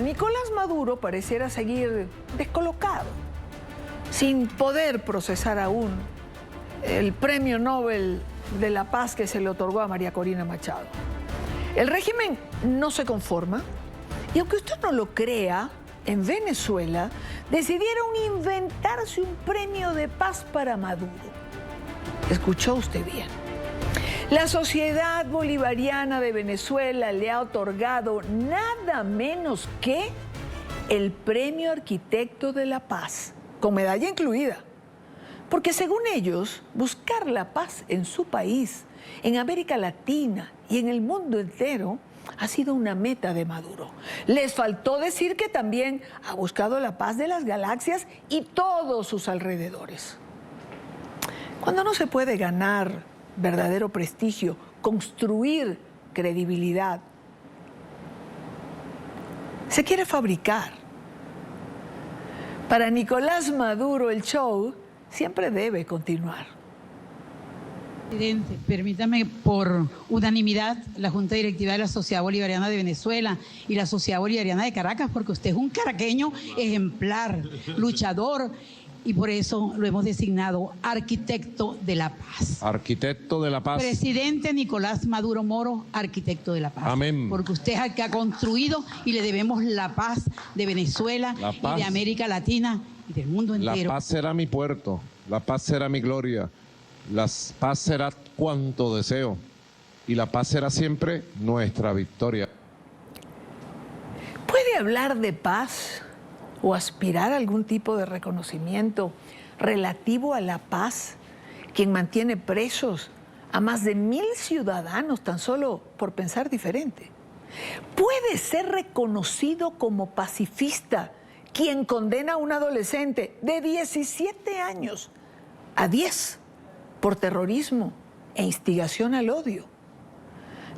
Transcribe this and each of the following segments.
Nicolás Maduro pareciera seguir descolocado, sin poder procesar aún el Premio Nobel de la Paz que se le otorgó a María Corina Machado. El régimen no se conforma y, aunque usted no lo crea, en Venezuela decidieron inventarse un premio de paz para Maduro. ¿Escuchó usted bien? La Sociedad Bolivariana de Venezuela le ha otorgado nada menos que el Premio Arquitecto de la Paz, con medalla incluida. Porque según ellos, buscar la paz en su país, en América Latina y en el mundo entero, ha sido una meta de Maduro. Les faltó decir que también ha buscado la paz de las galaxias y todos sus alrededores. Cuando no se puede ganar verdadero prestigio, construir credibilidad, se quiere fabricar. Para Nicolás Maduro el show siempre debe continuar. Presidente, permítame, por unanimidad, la Junta Directiva de la Sociedad Bolivariana de Venezuela y la Sociedad Bolivariana de Caracas, porque usted es un caraqueño ejemplar, luchador, y por eso lo hemos designado Arquitecto de la Paz. Arquitecto de la Paz. Presidente Nicolás Maduro Moro, Arquitecto de la Paz. Amén. Porque usted es el que ha construido y le debemos la paz de Venezuela y de América Latina y del mundo entero. La paz será mi puerto, la paz será mi gloria, la paz será cuanto deseo y la paz será siempre nuestra victoria. ¿Puede hablar de paz o aspirar a algún tipo de reconocimiento relativo a la paz quien mantiene presos a más de 1000 ciudadanos tan solo por pensar diferente? ¿Puede ser reconocido como pacifista quien condena a un adolescente de 17 años a 10 por terrorismo e instigación al odio?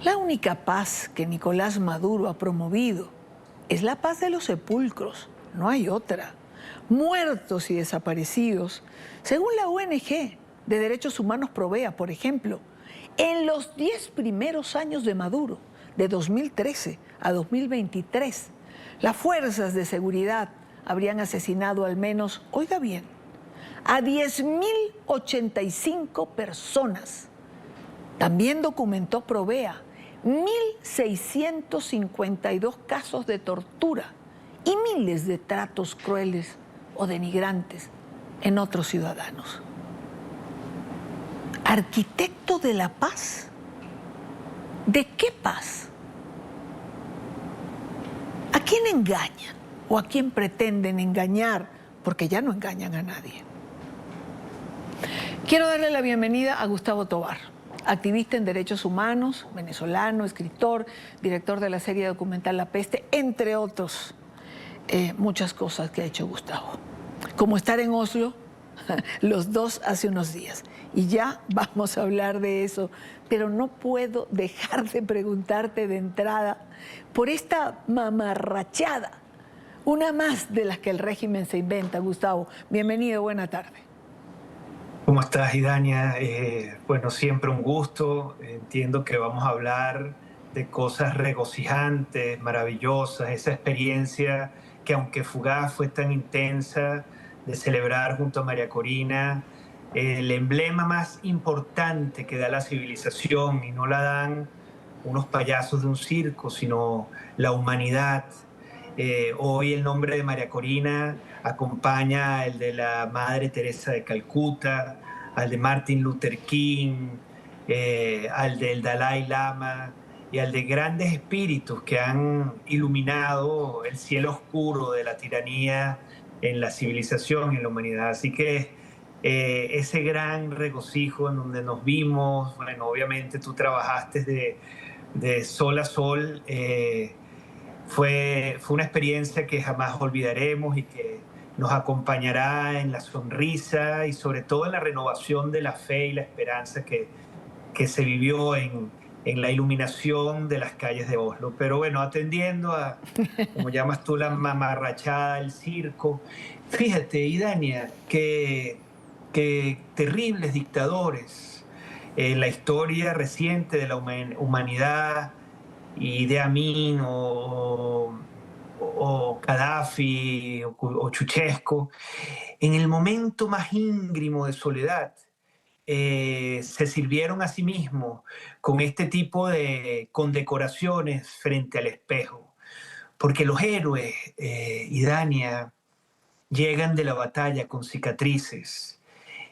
La única paz que Nicolás Maduro ha promovido es la paz de los sepulcros. No hay otra. Muertos y desaparecidos, según la ONG de Derechos Humanos Provea, por ejemplo, en los 10 primeros años de Maduro, de 2013 a 2023, las fuerzas de seguridad habrían asesinado al menos, oiga bien, a 10.085 personas. También documentó Provea 1.652 casos de tortura y miles de tratos crueles o denigrantes en otros ciudadanos. ¿Arquitecto de la paz? ¿De qué paz? ¿A quién engañan o a quién pretenden engañar? Porque ya no engañan a nadie. Quiero darle la bienvenida a Gustavo Tovar, activista en derechos humanos, venezolano, escritor, director de la serie documental La Peste, entre otros. Muchas cosas que ha hecho Gustavo, como estar en Oslo los dos hace unos días, y ya vamos a hablar de eso, pero no puedo dejar de preguntarte de entrada por esta mamarrachada, una más de las que el régimen se inventa. Gustavo, bienvenido, buena tarde. ¿Cómo estás, Idania? Bueno, siempre un gusto. Entiendo que vamos a hablar de cosas regocijantes, maravillosas, esa experiencia que, aunque fugaz, fue tan intensa, de celebrar junto a María Corina el emblema más importante que da la civilización, y no la dan unos payasos de un circo, sino la humanidad. Hoy el nombre de María Corina acompaña el de la Madre Teresa de Calcuta, al de Martin Luther King, al del Dalai Lama y al de grandes espíritus que han iluminado el cielo oscuro de la tiranía en la civilización, en la humanidad. Así que ese gran regocijo en donde nos vimos, bueno, obviamente tú trabajaste de sol a sol, fue una experiencia que jamás olvidaremos y que nos acompañará en la sonrisa y sobre todo en la renovación de la fe y la esperanza que se vivió en la iluminación de las calles de Oslo. Pero bueno, atendiendo a, como llamas tú, la mamarrachada, el circo, fíjate, Idania, que terribles dictadores en la historia reciente de la humanidad, Idi Amin o o Gaddafi o Ceausescu, en el momento más íngrimo de soledad, se sirvieron a sí mismos con este tipo de condecoraciones frente al espejo. Porque los héroes, Idania, llegan de la batalla con cicatrices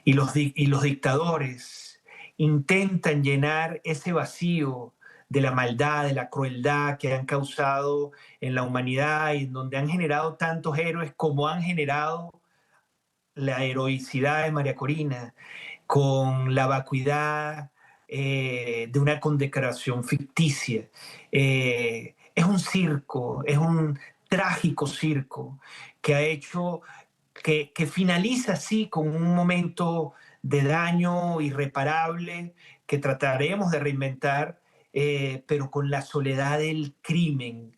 y los dictadores intentan llenar ese vacío de la maldad, de la crueldad que han causado en la humanidad y en donde han generado tantos héroes como han generado la heroicidad de María Corina, con la vacuidad de una condecoración ficticia. Es un circo, es un trágico circo que ha hecho, que finaliza así con un momento de daño irreparable que trataremos de reinventar, pero con la soledad del crimen,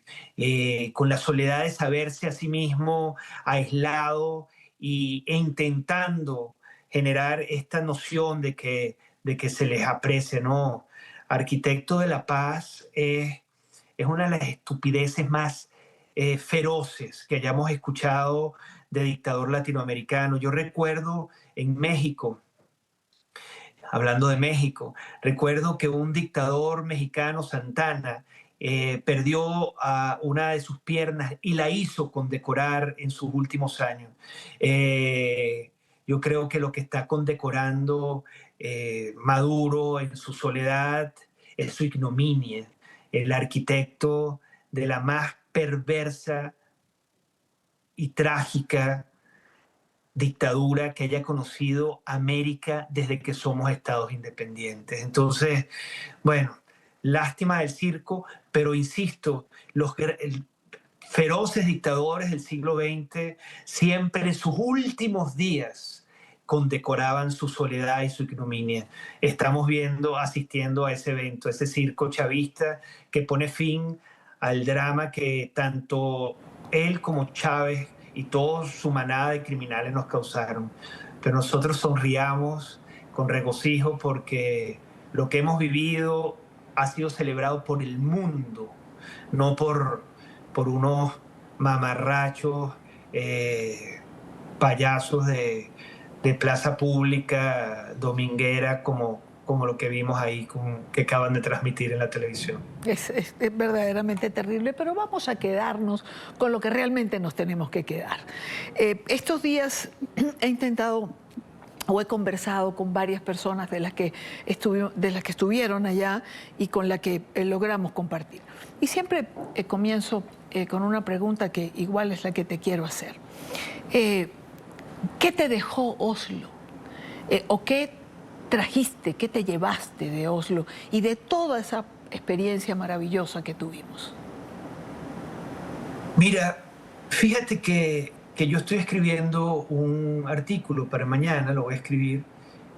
con la soledad de saberse a sí mismo aislado e intentando generar esta noción de que se les aprecia, ¿no? Arquitecto de la Paz es una de las estupideces más feroces que hayamos escuchado de dictador latinoamericano. Yo recuerdo en México, hablando de México, recuerdo que un dictador mexicano, Santana, perdió a una de sus piernas y la hizo condecorar en sus últimos años. Yo creo que lo que está condecorando Maduro en su soledad es su ignominia, el arquitecto de la más perversa y trágica dictadura que haya conocido América desde que somos estados independientes. Entonces, bueno, lástima del circo, pero insisto, los feroces dictadores del siglo XX siempre en sus últimos días condecoraban su soledad y su ignominia. Estamos asistiendo a ese evento, ese circo chavista que pone fin al drama que tanto él como Chávez y toda su manada de criminales nos causaron. Pero nosotros sonriamos con regocijo porque lo que hemos vivido ha sido celebrado por el mundo, no por unos mamarrachos, payasos de plaza pública dominguera como lo que vimos ahí, que acaban de transmitir en la televisión. Es verdaderamente terrible, pero vamos a quedarnos con lo que realmente nos tenemos que quedar. Estos días he intentado o he conversado con varias personas de las que estuvieron allá y con las que logramos compartir. Y siempre comienzo con una pregunta que igual es la que te quiero hacer. ¿Qué te dejó Oslo? ¿O qué trajiste, qué te llevaste de Oslo y de toda esa experiencia maravillosa que tuvimos? Mira, fíjate que yo estoy escribiendo un artículo para mañana, lo voy a escribir,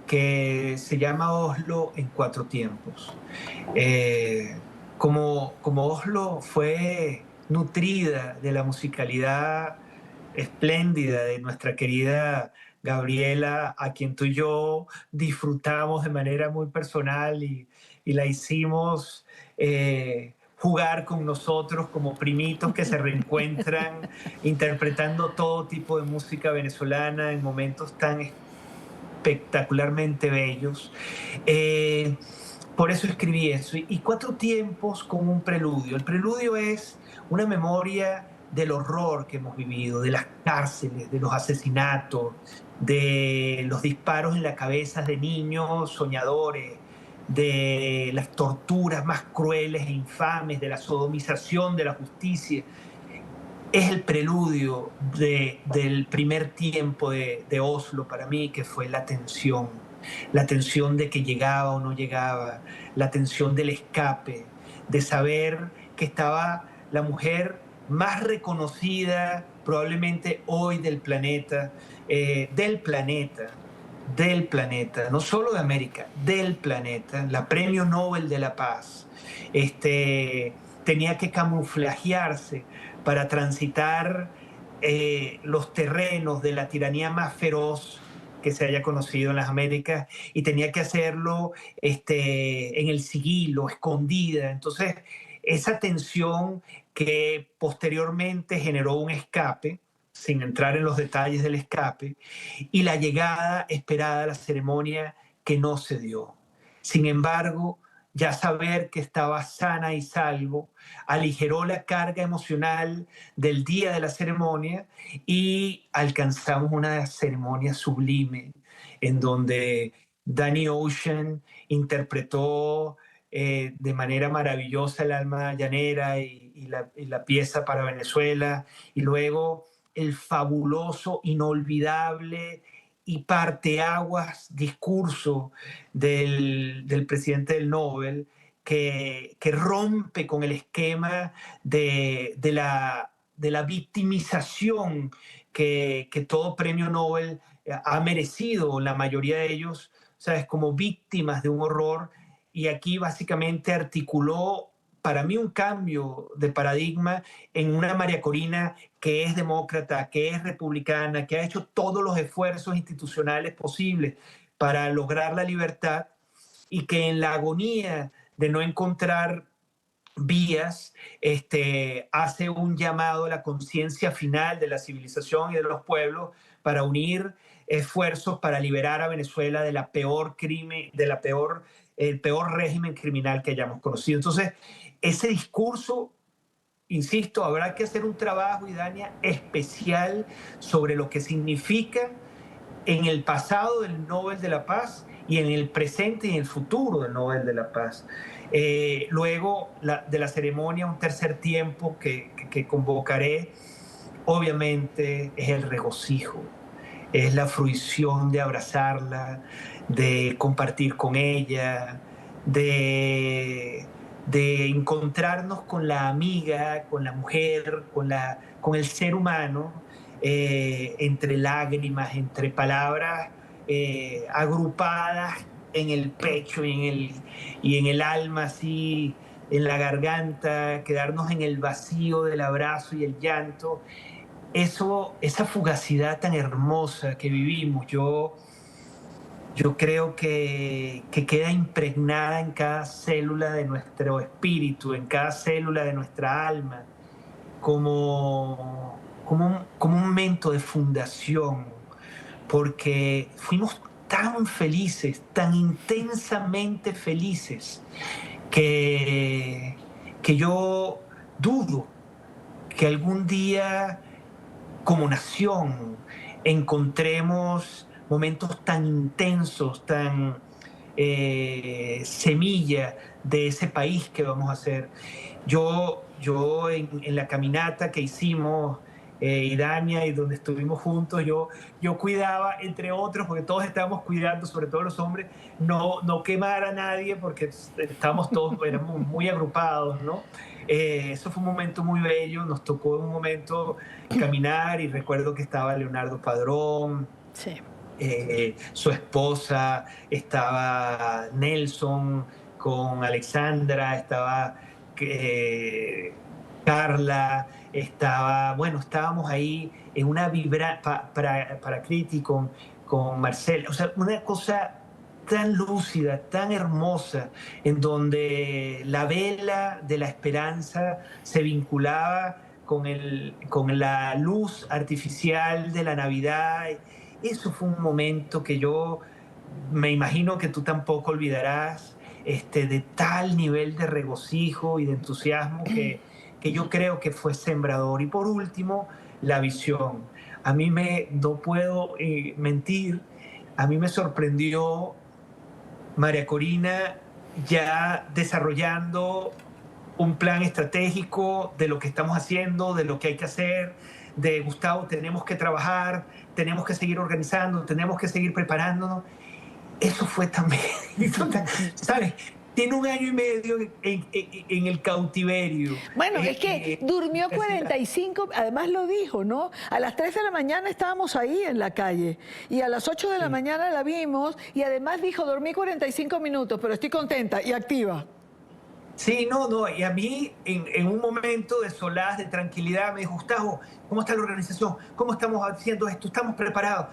que se llama Oslo en 4 tiempos. Como Oslo fue nutrida de la musicalidad espléndida de nuestra querida Gabriela, a quien tú y yo disfrutamos de manera muy personal y la hicimos jugar con nosotros como primitos que se reencuentran interpretando todo tipo de música venezolana en momentos tan espectacularmente bellos. Por eso escribí eso. Y 4 tiempos con un preludio. El preludio es una memoria del horror que hemos vivido, de las cárceles, de los asesinatos, de los disparos en la cabeza de niños soñadores, de las torturas más crueles e infames, de la sodomización de la justicia. Es el preludio del primer tiempo de Oslo para mí, que fue la tensión de que llegaba o no llegaba, la tensión del escape, de saber que estaba la mujer más reconocida probablemente hoy del planeta, no solo de América, del planeta, la Premio Nobel de la Paz. Tenía que camuflajearse para transitar los terrenos de la tiranía más feroz que se haya conocido en las Américas, y tenía que hacerlo en el sigilo, escondida. Entonces, esa tensión que posteriormente generó un escape, sin entrar en los detalles del escape, y la llegada esperada a la ceremonia que no se dio. Sin embargo, ya saber que estaba sana y salvo aligeró la carga emocional del día de la ceremonia y alcanzamos una ceremonia sublime en donde Danny Ocean interpretó de manera maravillosa el alma llanera y la pieza para Venezuela, y luego el fabuloso, inolvidable y parteaguas discurso del presidente del Nobel, que rompe con el esquema de la victimización que todo premio Nobel ha merecido, la mayoría de ellos, ¿sabes?, como víctimas de un horror. Y aquí básicamente articuló para mí un cambio de paradigma en una María Corina que es demócrata, que es republicana, que ha hecho todos los esfuerzos institucionales posibles para lograr la libertad, y que en la agonía de no encontrar vías, hace un llamado a la conciencia final de la civilización y de los pueblos para unir esfuerzos para liberar a Venezuela de la peor crimen, el peor régimen criminal que hayamos conocido. Entonces, ese discurso, insisto, habrá que hacer un trabajo, Idania, especial sobre lo que significa en el pasado del Nobel de la Paz y en el presente y en el futuro del Nobel de la Paz. Luego de la ceremonia, un tercer tiempo que convocaré, obviamente es el regocijo, es la fruición de abrazarla, de compartir con ella, de encontrarnos con la amiga, con la mujer, con el ser humano, entre lágrimas, entre palabras agrupadas en el pecho y en el alma, así, en la garganta, quedarnos en el vacío del abrazo y el llanto. Esa fugacidad tan hermosa que vivimos, yo creo que queda impregnada en cada célula de nuestro espíritu, en cada célula de nuestra alma, como un momento de fundación, porque fuimos tan felices, tan intensamente felices, que yo dudo que algún día como nación encontremos momentos tan intensos, tan semilla de ese país que vamos a hacer. Yo en la caminata que hicimos, Idania, y donde estuvimos juntos, yo cuidaba, entre otros, porque todos estábamos cuidando, sobre todo los hombres, no quemar a nadie, porque estábamos todos, éramos muy agrupados, ¿no? Eso fue un momento muy bello, nos tocó en un momento caminar, y recuerdo que estaba Leonardo Padrón, sí, su esposa, estaba Nelson con Alexandra, estaba Carla, estábamos ahí en una para Criti con Marcela, o sea, una cosa tan lúcida, tan hermosa, en donde la vela de la esperanza se vinculaba con la luz artificial de la Navidad. Eso fue un momento que yo me imagino que tú tampoco olvidarás, de tal nivel de regocijo y de entusiasmo que yo creo que fue sembrador. Y por último, la visión. No puedo mentir, a mí me sorprendió María Corina ya desarrollando un plan estratégico de lo que estamos haciendo, de lo que hay que hacer, de Gustavo, tenemos que trabajar, tenemos que seguir organizando, tenemos que seguir preparándonos. Eso fue también, ¿sabes? Tiene 1 año y medio en el cautiverio. Bueno, es que durmió 45, además lo dijo, ¿no? A las 3 de la mañana estábamos ahí en la calle, y a las 8 de la mañana la vimos, y además dijo, dormí 45 minutos, pero estoy contenta y activa. Sí, no, y a mí en un momento de solaz, de tranquilidad, me dijo, Gustavo, ¿cómo está la organización? ¿Cómo estamos haciendo esto? ¿Estamos preparados?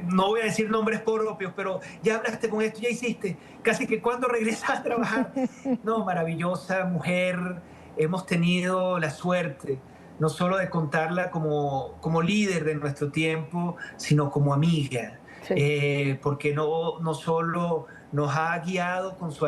No voy a decir nombres propios, pero ya hablaste con esto, ya hiciste, casi que cuando regresas a trabajar. No, maravillosa mujer, hemos tenido la suerte no solo de contarla como líder de nuestro tiempo, sino como amiga, Sí. porque no solo nos ha guiado con su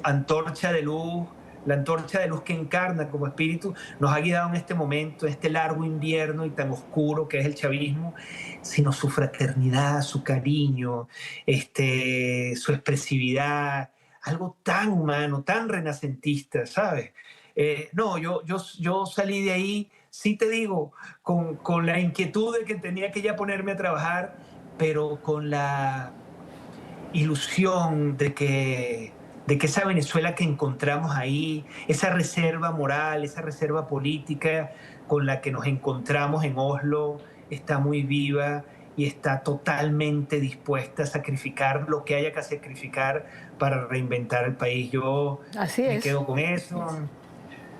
antorcha de luz, la antorcha de luz que encarna como espíritu, nos ha guiado en este momento, este largo invierno y tan oscuro que es el chavismo, sino su fraternidad, su cariño, su expresividad, algo tan humano, tan renacentista, ¿sabes? No, yo salí de ahí, sí te digo, con la inquietud de que tenía que ya ponerme a trabajar, pero con la ilusión de que esa Venezuela que encontramos ahí, esa reserva moral, esa reserva política con la que nos encontramos en Oslo, está muy viva y está totalmente dispuesta a sacrificar lo que haya que sacrificar para reinventar el país. Yo Así me es. quedo con eso.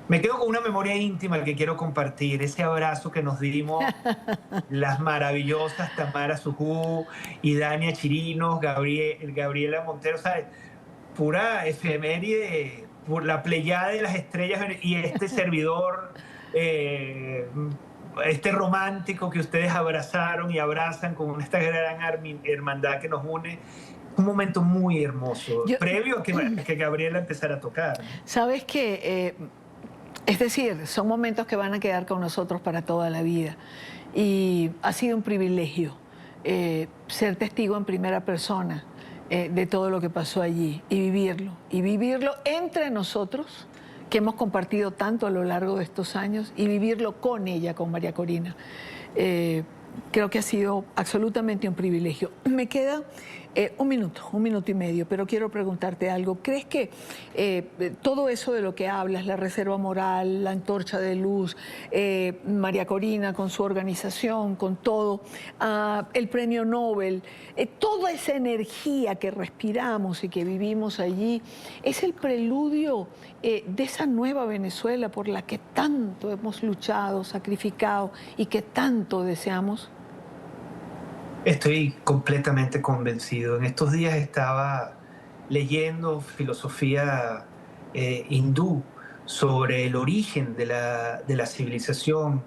Me quedo con una memoria íntima que quiero compartir, ese abrazo que nos dimos las maravillosas Tamara Sujú y Dania Chirinos, Gabriela Montero, ¿sabes? Pura efeméride, por la pleyada de las estrellas y este servidor, este romántico que ustedes abrazaron y abrazan con esta gran hermandad que nos une. Un momento muy hermoso, Yo, previo a que Gabriela empezara a tocar, ¿no? sabes que, es decir, son momentos que van a quedar con nosotros para toda la vida. Y ha sido un privilegio ser testigo en primera persona de todo lo que pasó allí y vivirlo entre nosotros, que hemos compartido tanto a lo largo de estos años, y vivirlo con ella, con María Corina. Creo que ha sido absolutamente un privilegio. Me queda un minuto y medio, pero quiero preguntarte algo. ¿Crees que todo eso de lo que hablas, la reserva moral, la antorcha de luz, María Corina con su organización, con todo, el premio Nobel, toda esa energía que respiramos y que vivimos allí, es el preludio de esa nueva Venezuela por la que tanto hemos luchado, sacrificado y que tanto deseamos? Estoy completamente convencido. En estos días estaba leyendo filosofía hindú sobre el origen de la civilización,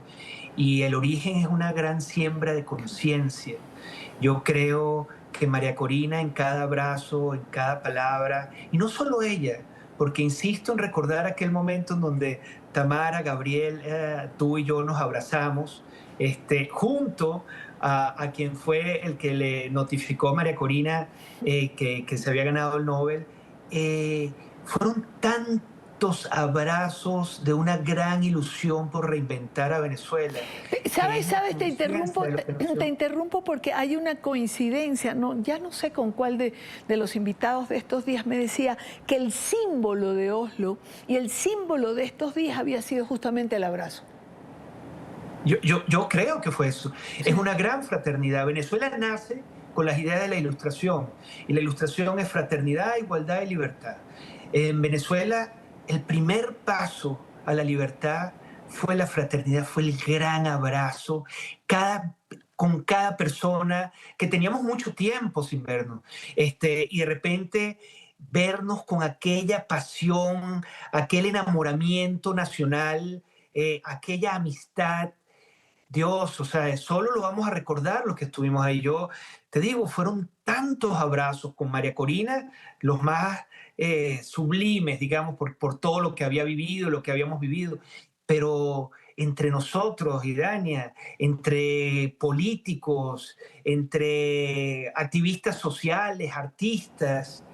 y el origen es una gran siembra de conciencia. Yo creo que María Corina en cada abrazo, en cada palabra, y no solo ella, porque insisto en recordar aquel momento en donde Tamara, Gabriel, tú y yo nos abrazamos, junto a quien fue el que le notificó a María Corina que se había ganado el Nobel. Fueron tantos abrazos de una gran ilusión por reinventar a Venezuela. ¿Sabes? Te interrumpo, De lo que nos... te interrumpo porque hay una coincidencia, no, ya no sé con cuál de los invitados de estos días me decía que el símbolo de Oslo y el símbolo de estos días había sido justamente el abrazo. Yo creo que fue eso. Es una gran fraternidad. Venezuela nace con las ideas de la Ilustración, y la Ilustración es fraternidad, igualdad y libertad. En Venezuela, el primer paso a la libertad fue la fraternidad, fue el gran abrazo, con cada persona que teníamos mucho tiempo sin vernos. Y de repente vernos con aquella pasión, aquel enamoramiento nacional, aquella amistad. Dios, o sea, solo lo vamos a recordar los que estuvimos ahí. Yo te digo, fueron tantos abrazos con María Corina, los más sublimes, digamos, por todo lo que había vivido, lo que habíamos vivido. Pero entre nosotros, Idania, entre políticos, entre activistas sociales, artistas,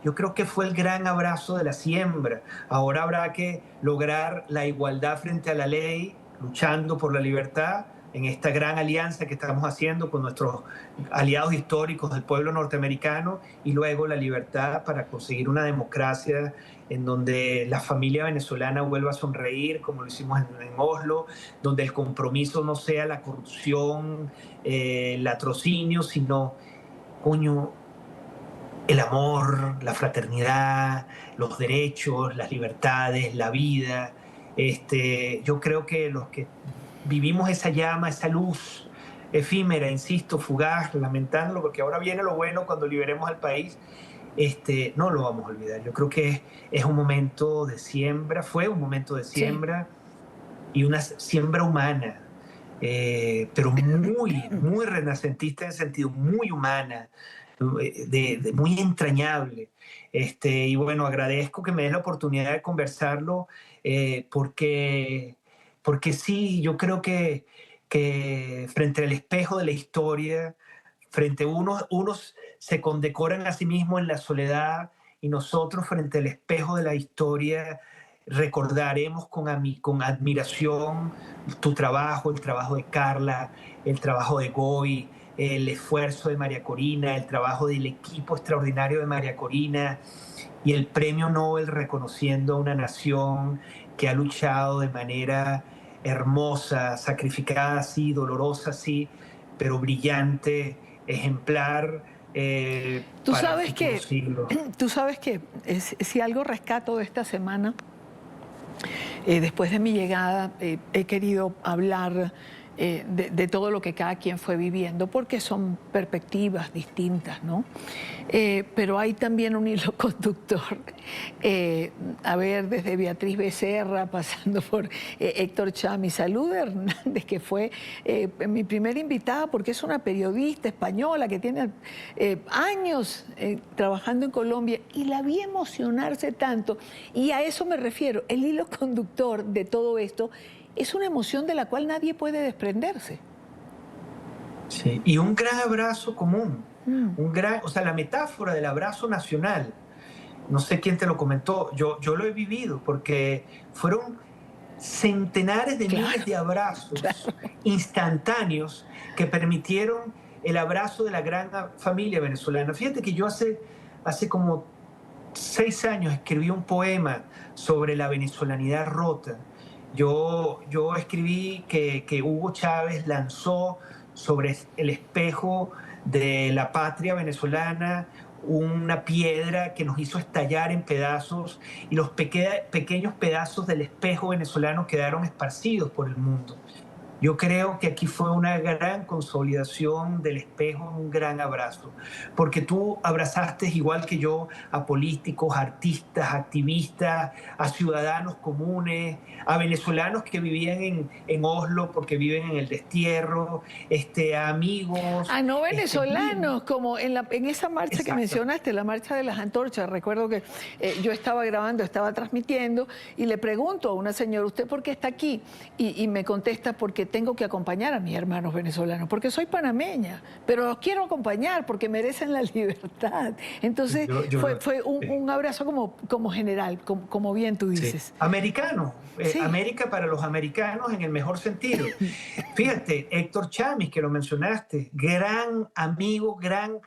yo creo que fue el gran abrazo de la siembra. Ahora habrá que lograr la igualdad frente a la ley, luchando por la libertad en esta gran alianza que estamos haciendo con nuestros aliados históricos del pueblo norteamericano, y luego la libertad para conseguir una democracia en donde la familia venezolana vuelva a sonreír como lo hicimos en Oslo, donde el compromiso no sea la corrupción, el latrocinio, sino, coño, el amor, la fraternidad, los derechos, las libertades, la vida. Yo creo que los que vivimos esa llama, esa luz efímera, insisto, fugaz, lamentándolo, porque ahora viene lo bueno cuando liberemos al país, no lo vamos a olvidar. Yo creo que es un momento de siembra, fue un momento de siembra y una siembra humana, pero muy renacentista en sentido, muy humana, muy entrañable. Y bueno, agradezco que me des la oportunidad de conversarlo, porque sí, yo creo que frente al espejo de la historia, frente a unos se condecoran a sí mismos en la soledad y nosotros frente al espejo de la historia recordaremos con admiración tu trabajo, el trabajo de Carla, el trabajo de Goy, el esfuerzo de María Corina, el trabajo del equipo extraordinario de María Corina y el premio Nobel reconociendo a una nación que ha luchado de manera hermosa, sacrificada sí, dolorosa sí, pero brillante, ejemplar Tú para el sabes futuro que, siglo. tú sabes que si algo rescato de esta semana, después de mi llegada, he querido hablar de todo lo que cada quien fue viviendo, porque son perspectivas distintas, ¿no? Pero hay también un hilo conductor. A ver, desde Beatriz Becerra, pasando por Héctor Chami, Salud Hernández, que fue mi primera invitada, porque es una periodista española que tiene años trabajando en Colombia, y la vi emocionarse tanto. Y a eso me refiero, el hilo conductor de todo esto es una emoción de la cual nadie puede desprenderse. Sí. Y un gran abrazo común, o sea, la metáfora del abrazo nacional. No sé quién te lo comentó, yo lo he vivido porque fueron centenares de miles de abrazos instantáneos que permitieron el abrazo de la gran familia venezolana. Fíjate que yo hace como 6 años escribí un poema sobre la venezolanidad rota. Yo escribí que Hugo Chávez lanzó sobre el espejo de la patria venezolana una piedra que nos hizo estallar en pedazos y los pequeños pedazos del espejo venezolano quedaron esparcidos por el mundo. Yo creo que aquí fue una gran consolidación del espejo, un gran abrazo, porque tú abrazaste igual que yo a políticos, artistas, activistas, a ciudadanos comunes, a venezolanos que vivían en Oslo porque viven en el destierro, a amigos. A no venezolanos, como en esa marcha que mencionaste, la marcha de las antorchas. Recuerdo que yo estaba grabando, estaba transmitiendo y le pregunto a una señora, ¿usted por qué está aquí? Y me contesta, porque tengo que acompañar a mis hermanos venezolanos, porque soy panameña, pero los quiero acompañar porque merecen la libertad. Entonces fue un abrazo como general, como bien tú dices. Sí. Americano, sí. América para los americanos en el mejor sentido. Fíjate, Héctor Chami, que lo mencionaste, gran amigo, gran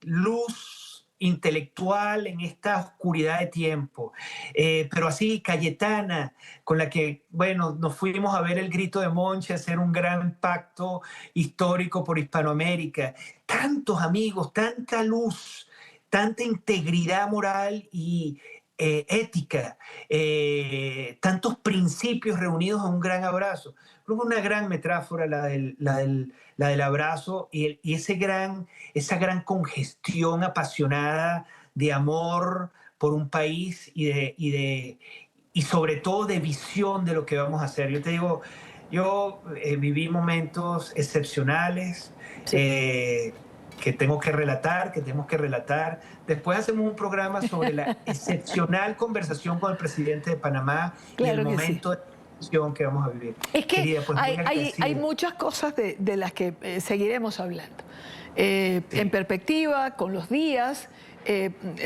luz intelectual en esta oscuridad de tiempo, pero así Cayetana, con la que, bueno, nos fuimos a ver el Grito de Monche, a hacer un gran pacto histórico por Hispanoamérica. Tantos amigos, tanta luz, tanta integridad moral y ética, tantos principios reunidos en un gran abrazo. Creo que una gran metáfora la del abrazo y esa gran congestión apasionada de amor por un país y sobre todo de visión de lo que vamos a hacer. Yo te digo, yo viví momentos excepcionales, sí. Que tenemos que relatar. Después hacemos un programa sobre la excepcional conversación con el presidente de Panamá, claro, y el momento de transición que vamos a vivir. Es que querida, pues hay muchas cosas de las que seguiremos hablando. Sí. En perspectiva, con los días,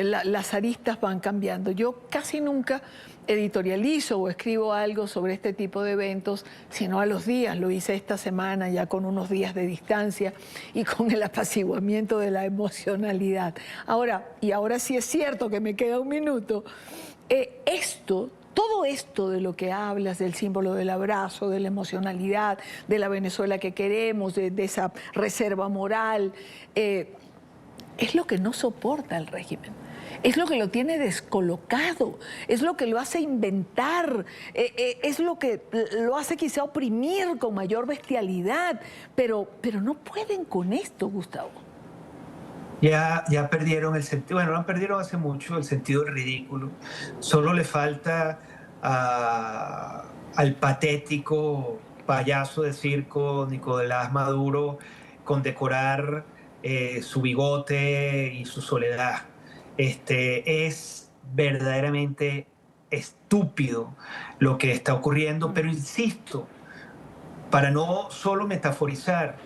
las aristas van cambiando. Yo casi nunca editorializo o escribo algo sobre este tipo de eventos, sino a los días. Lo hice esta semana ya con unos días de distancia y con el apaciguamiento de la emocionalidad. Ahora sí es cierto que me queda un minuto, todo esto de lo que hablas, del símbolo del abrazo, de la emocionalidad, de la Venezuela que queremos, de esa reserva moral, es lo que no soporta el régimen. Es lo que lo tiene descolocado, es lo que lo hace inventar, es lo que lo hace quizá oprimir con mayor bestialidad, pero no pueden con esto, Gustavo. Ya perdieron el sentido, bueno, lo perdieron hace mucho, el sentido del ridículo. Solo le falta al patético payaso de circo Nicolás Maduro condecorar su bigote y su soledad. Es verdaderamente estúpido lo que está ocurriendo, pero insisto, para no solo metaforizar,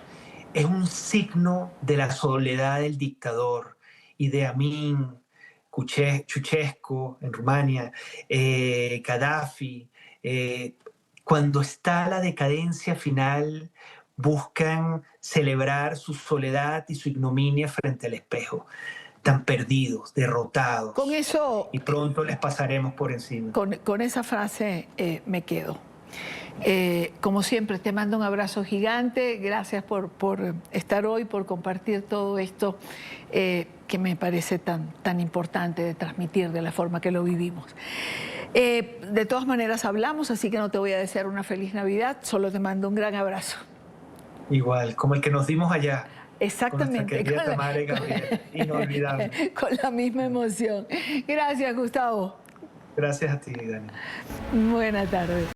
es un signo de la soledad del dictador y de Amin, Ceausescu en Rumania, Gaddafi. Cuando está la decadencia final, buscan celebrar su soledad y su ignominia frente al espejo. Tan perdidos, derrotados. Con eso, y pronto les pasaremos por encima. Con esa frase me quedo. Como siempre, te mando un abrazo gigante. Gracias por estar hoy, por compartir todo esto que me parece tan importante de transmitir de la forma que lo vivimos. De todas maneras hablamos, así que no te voy a desear una feliz Navidad, solo te mando un gran abrazo. Igual, como el que nos dimos allá. Exactamente. Con nuestra Tamara y Gabriel. Inolvidable. Con la misma emoción. Gracias, Gustavo. Gracias a ti, Dani. Buena tarde.